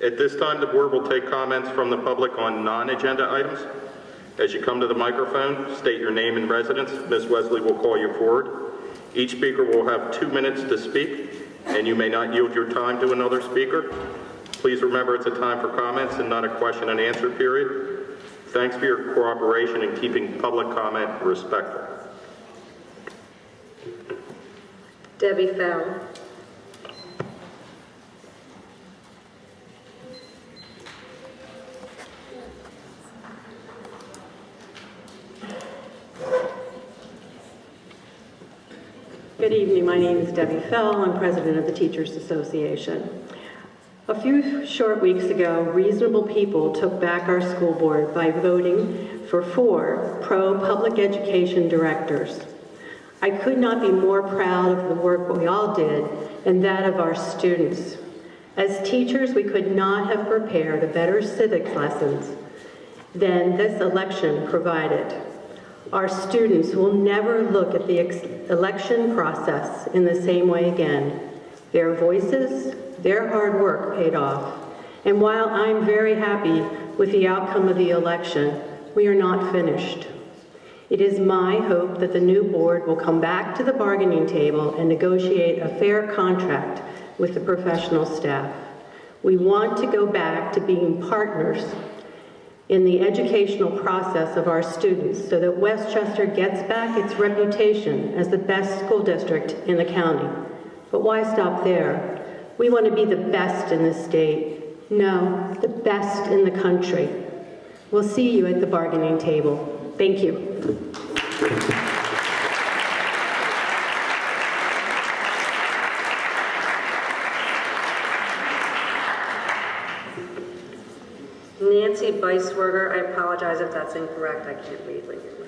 At this time, the board will take comments from the public on non-agenda items. As you come to the microphone, state your name and residence. Ms. Wesley will call you forward. Each speaker will have 2 minutes to speak, and you may not yield your time to another speaker. Please remember it's a time for comments and not a question and answer period. Thanks for your cooperation in keeping public comment respectful. Debbie Fell. Good evening, my name is Debbie Fell. I'm president of the Teachers Association. A few short weeks ago, reasonable people took back our school board by voting for 4 pro-public education directors. I could not be more proud of the work we all did and that of our students. As teachers, we could not have prepared a better civics lessons than this election provided. Our students will never look at the election process in the same way again. Their voices, their hard work paid off. And while I'm very happy with the outcome of the election, we are not finished. It is my hope that the new board will come back to the bargaining table and negotiate a fair contract with the professional staff. We want to go back to being partners in the educational process of our students so that Westchester gets back its reputation as the best school district in the county. But why stop there? We want to be the best in the state. No, the best in the country. We'll see you at the bargaining table. Thank you. Nancy Beiswerger. I apologize if that's incorrect. I can't read legally.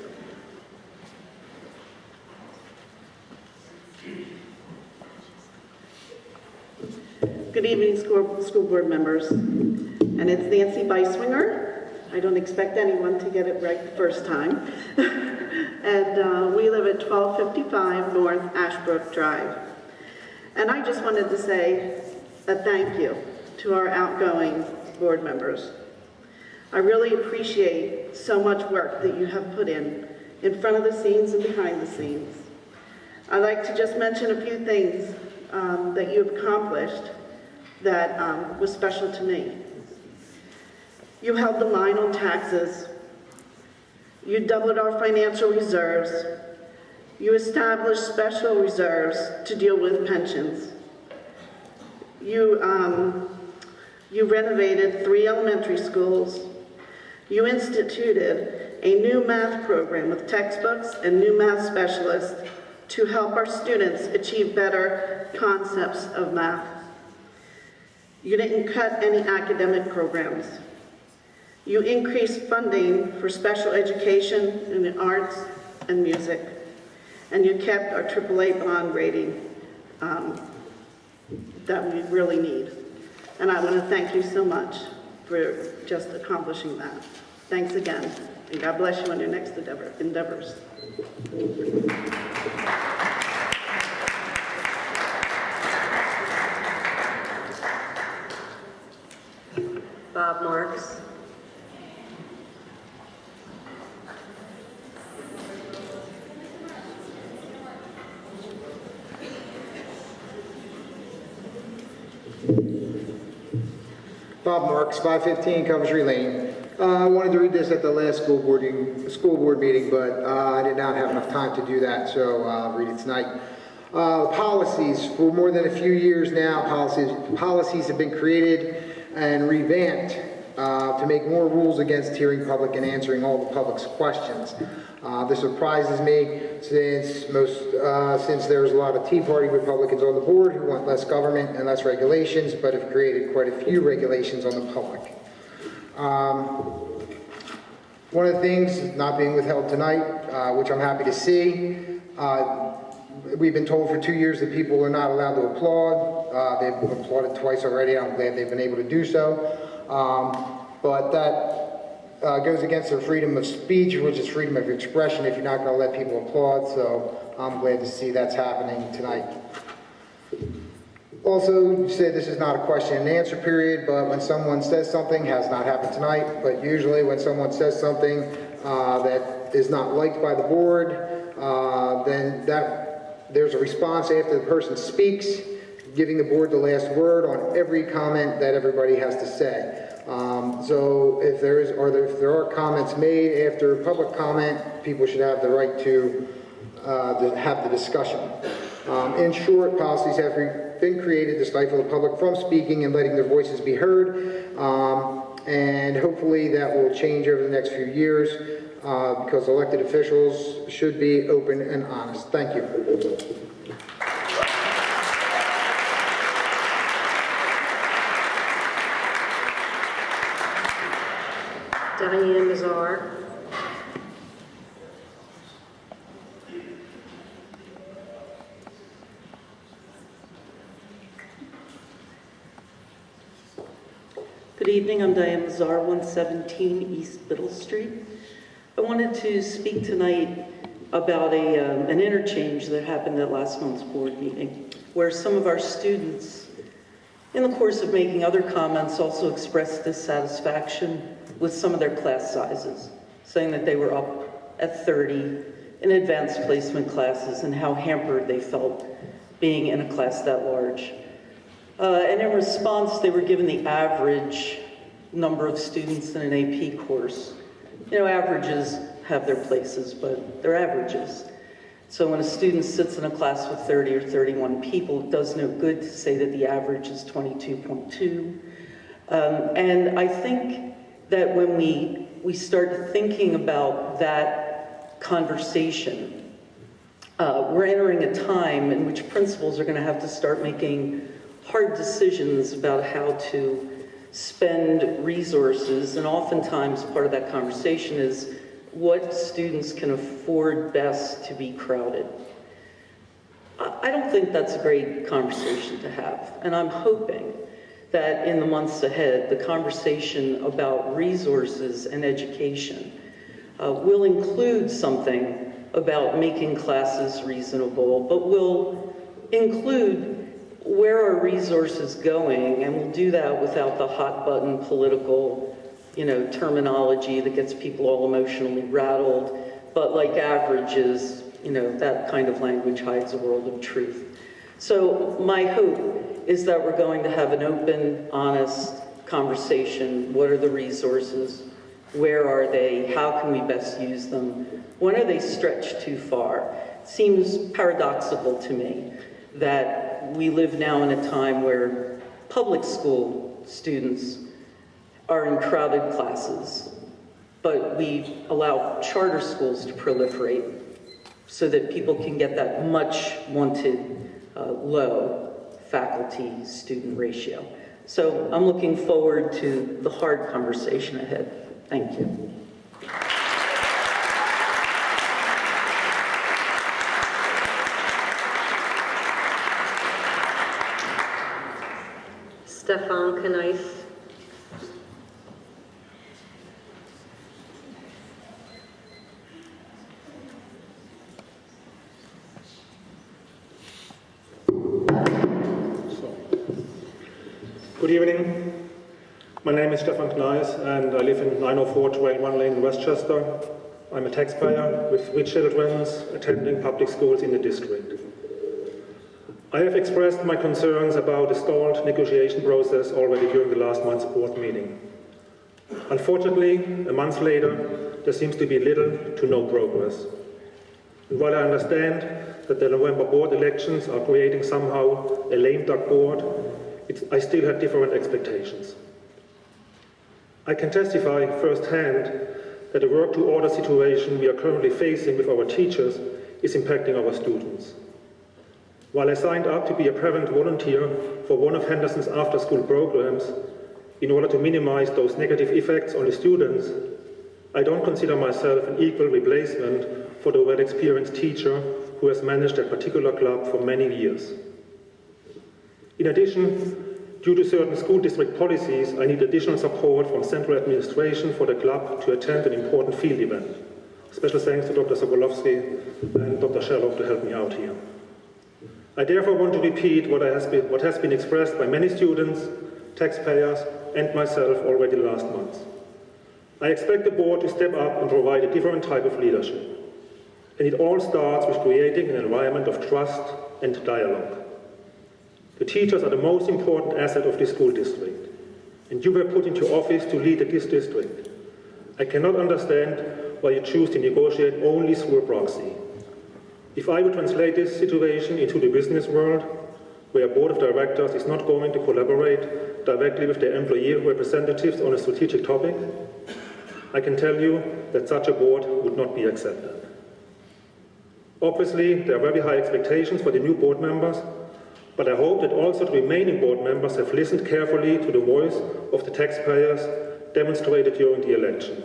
Good evening, school board members. And it's Nancy Beiswinger. I don't expect anyone to get it right the first time. And we live at 1255 North Ashbrook Drive. And I just wanted to say a thank you to our outgoing board members. I really appreciate so much work that you have put in front of the scenes and behind the scenes. I'd like to just mention a few things that you've accomplished that was special to me. You held the line on taxes. You doubled our financial reserves. You established special reserves to deal with pensions. You renovated 3 elementary schools. You instituted a new math program with textbooks and new math specialists to help our students achieve better concepts of math. You didn't cut any academic programs. You increased funding for special education in the arts and music. And you kept our AAA bond rating that we really need. And I want to thank you so much for just accomplishing that. Thanks again, and God bless you on your next endeavors. Bob Marks. Bob Marks, 515 Coventry Lane. I wanted to read this at the last school board meeting, but I did not have enough time to do that, so I'll read it tonight. Policies. For more than a few years now, policies have been created and revamped to make more rules against hearing public and answering all the public's questions. This surprises me since there's a lot of Tea Party Republicans on the board who want less government and less regulations, but have created quite a few regulations on the public. One of the things not being withheld tonight, which I'm happy to see, we've been told for 2 years that people are not allowed to applaud. They've applauded twice already. I'm glad they've been able to do so. But that goes against their freedom of speech, which is freedom of expression, if you're not going to let people applaud. So I'm glad to see that's happening tonight. Also, you said this is not a question and answer period, but when someone says something, has not happened tonight, but usually when someone says something that is not liked by the board, then there's a response after the person speaks, giving the board the last word on every comment that everybody has to say. So if there are comments made after public comment, people should have the right to have the discussion. In short, policies have been created to stifle the public from speaking and letting their voices be heard, and hopefully that will change over the next few years because elected officials should be open and honest. Thank you. Diane Mazar. Good evening, I'm Diane Mazar, 117 East Middle Street. I wanted to speak tonight about an interchange that happened at last month's board meeting, where some of our students, in the course of making other comments, also expressed dissatisfaction with some of their class sizes, saying that they were up at 30 in advanced placement classes and how hampered they felt being in a class that large. And in response, they were given the average number of students in an AP course. You know, averages have their places, but they're averages. So when a student sits in a class with 30 or 31 people, it does no good to say that the average is 22.2. And I think that when we start thinking about that conversation, we're entering a time in which principals are going to have to start making hard decisions about how to spend resources, and oftentimes part of that conversation is what students can afford best to be crowded. I don't think that's a great conversation to have, and I'm hoping that in the months ahead, the conversation about resources and education will include something about making classes reasonable, but will include where are resources going, and we'll do that without the hot button political, terminology that gets people all emotionally rattled, but like averages, that kind of language hides a world of truth. So my hope is that we're going to have an open, honest conversation. What are the resources? Where are they? How can we best use them? When are they stretched too far? It seems paradoxical to me that we live now in a time where public school students are in crowded classes, but we allow charter schools to proliferate so that people can get that much wanted low faculty-student ratio. So I'm looking forward to the hard conversation ahead. Thank you. Stefan Knife. Good evening. My name is Stefan Kneis and I live in 904 Trail 1 Lane in Westchester. I'm a taxpayer with 3 children attending public schools in the district. I have expressed my concerns about the stalled negotiation process already during the last month's board meeting. Unfortunately, a month later, there seems to be little to no progress. And while I understand that the November board elections are creating somehow a lame duck board, I still have different expectations. I can testify firsthand that the work-to-order situation we are currently facing with our teachers is impacting our students. While I signed up to be a parent volunteer for one of Henderson's after-school programs in order to minimize those negative effects on the students, I don't consider myself an equal replacement for the well-experienced teacher who has managed a particular club for many years. In addition, due to certain school district policies, I need additional support from central administration for the club to attend an important field event. Special thanks to Dr. Sokolowski and Dr. Sherlock to help me out here. I therefore want to repeat what has been expressed by many students, taxpayers, and myself already last month. I expect the board to step up and provide a different type of leadership. And it all starts with creating an environment of trust and dialogue. The teachers are the most important asset of this school district, and you were put into office to lead this district. I cannot understand why you choose to negotiate only through a proxy. If I would translate this situation into the business world, where a board of directors is not going to collaborate directly with their employee representatives on a strategic topic, I can tell you that such a board would not be accepted. Obviously, there are very high expectations for the new board members, but I hope that also the remaining board members have listened carefully to the voice of the taxpayers demonstrated during the election.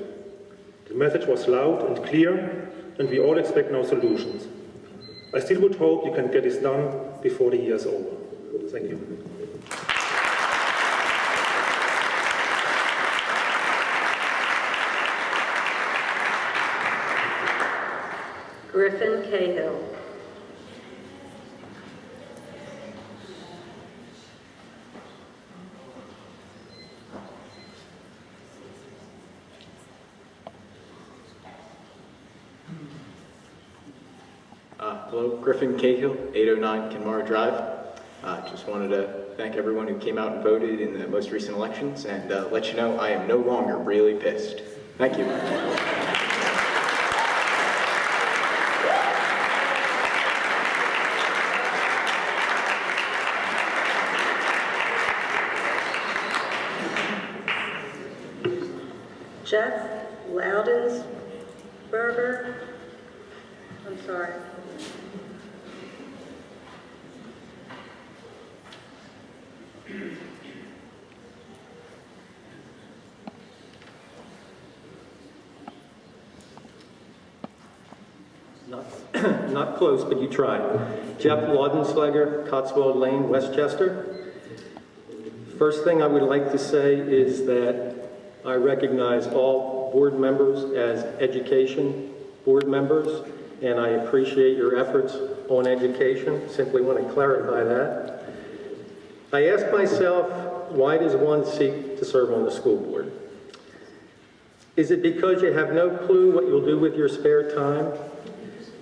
The message was loud and clear, and we all expect now solutions. I still would hope you can get this done before the year is over. Thank you. Griffin Cahill. Hello, Griffin Cahill, 809 Kenmara Drive. Just wanted to thank everyone who came out and voted in the most recent elections and let you know I am no longer really pissed. Thank you. Jeff Loudensberger. I'm sorry. Not close, but you tried. Jeff Laudenslegger, Cotswold Lane, Westchester. First thing I would like to say is that I recognize all board members as education board members, and I appreciate your efforts on education. Simply want to clarify that. I ask myself, why does one seek to serve on the school board? Is it because you have no clue what you'll do with your spare time?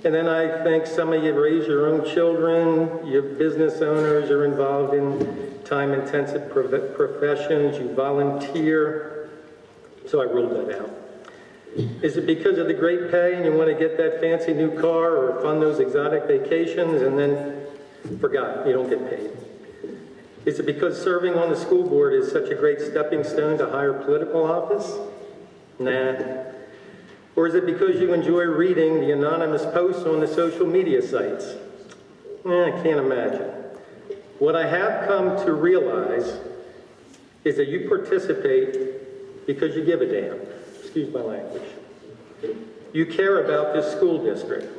And then I think some of you raise your own children, you're business owners, you're involved in time-intensive professions, you volunteer. So I ruled that out. Is it because of the great pay and you want to get that fancy new car or fund those exotic vacations and then forgot you don't get paid? Is it because serving on the school board is such a great stepping stone to higher political office? Nah. Or is it because you enjoy reading the anonymous posts on the social media sites? I can't imagine. What I have come to realize is that you participate because you give a damn. Excuse my language. You care about this school district.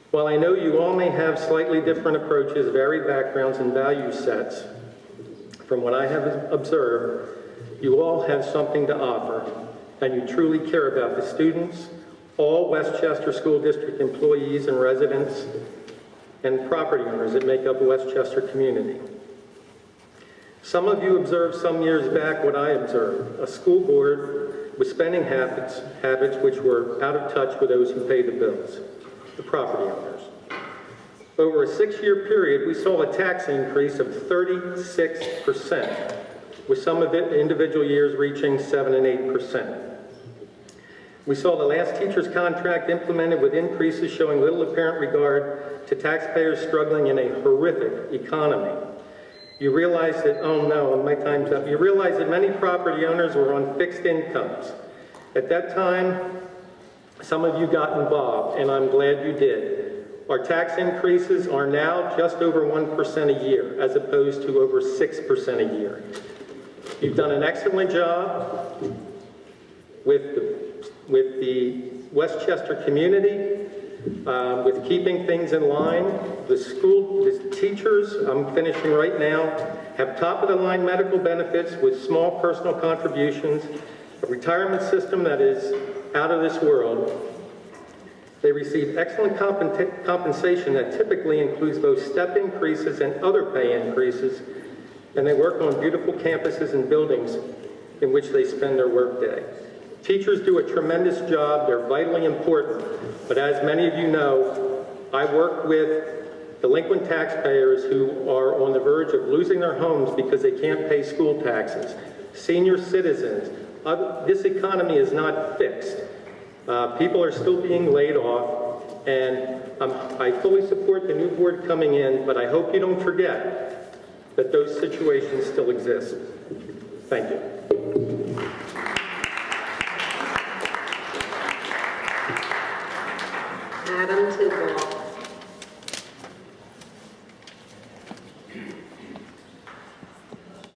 While I know you all may have slightly different approaches, varied backgrounds, and value sets, from what I have observed, you all have something to offer, and you truly care about the students, all Westchester School District employees and residents, and property owners that make up the Westchester community. Some of you observed some years back what I observed, a school board with spending habits which were out of touch with those who pay the bills, the property owners. Over a 6-year period, we saw a tax increase of 36%, with some of it individual years reaching 7 and 8%. We saw the last teacher's contract implemented with increases showing little apparent regard to taxpayers struggling in a horrific economy. You realize that, oh no, my time's up. You realize that many property owners were on fixed incomes. At that time, some of you got involved, and I'm glad you did. Our tax increases are now just over 1% a year, as opposed to over 6% a year. You've done an excellent job with the Westchester community, with keeping things in line. The teachers, I'm finishing right now, have top-of-the-line medical benefits with small personal contributions, a retirement system that is out of this world, They receive excellent compensation that typically includes both step increases and other pay increases, and they work on beautiful campuses and buildings in which they spend their workday. Teachers do a tremendous job. They're vitally important, but as many of you know, I work with delinquent taxpayers who are on the verge of losing their homes because they can't pay school taxes, senior citizens. This economy is not fixed. People are still being laid off, and I fully support the new board coming in, but I hope you don't forget that those situations still exist. Thank you. Adam Tidwell.